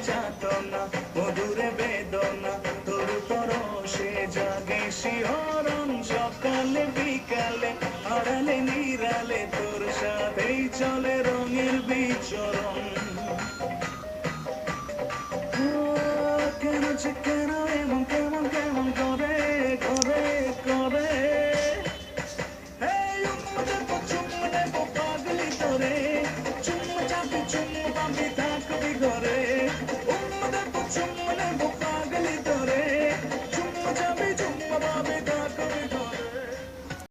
যাতনা মধুরে বেদনা তোর পরশে জাগে শিহরণ সকালে বিকালে আড়ালে নিরালে তোর সাথেই চলে রঙের বিচরণ কেন যে কেন এমন কেমন কেমন করে করে করে এই উম্মতে চুম্মনে পাগলি তোরে চুম্ম চাপি থাকবি ঘরে